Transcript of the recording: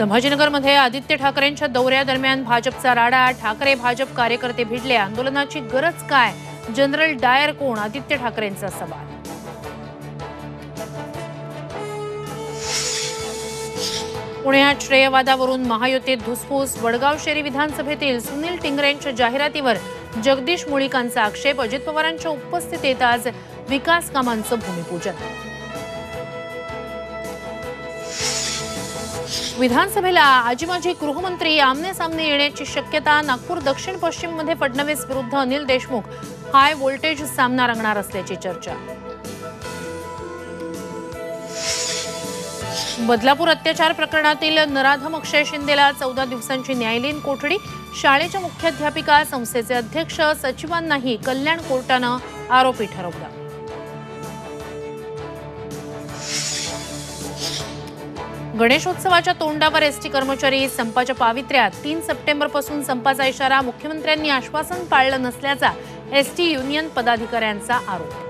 संभाजीनगरमध्ये आदित्य ठाकरेंच्या दौऱ्यादरम्यान भाजपचा राडा, ठाकरे भाजप कार्यकर्ते भिडले, आंदोलनाची गरज काय? जनरल डायर कोण? आदित्य ठाकरेंचा सवाल। पुण्यात श्रेयवादावरून महायुतीत धुसफूस, वडगाव शेरी विधानसभेतील सुनील टिंगरेंच्या जाहिरातीवर जगदीश मुळीकांचा आक्षेप, अजित पवारांच्या उपस्थितीत आज विकास कामांचं भूमिपूजन। विधानसभेला आजी माजी गृहमंत्री आमने सामने येण्याची शक्यता, नागपूर दक्षिण पश्चिम मध्ये फडणवीस विरुद्ध अनिल देशमुख हाय व्होल्टेज सामना रंगणार असल्याची चर्चा। बदलापूर अत्याचार प्रकरणातील नराधम अक्षय शिंदेला 14 दिवसांची न्यायालयीन कोठडी, शाळेच्या मुख्याध्यापिका, संस्थेचे अध्यक्ष, सचिवांनाही कल्याण कोर्टानं आरोपी ठरवलं। गणेशोत्सवाच्या तोंडावर एसटी कर्मचारी संपाच्या पावित्र्यात, 3 सप्टेंबरपासून संपाचा इशारा, मुख्यमंत्र्यांनी आश्वासन पाळलं नसल्याचा एसटी युनियन पदाधिकाऱ्यांचा आरोप।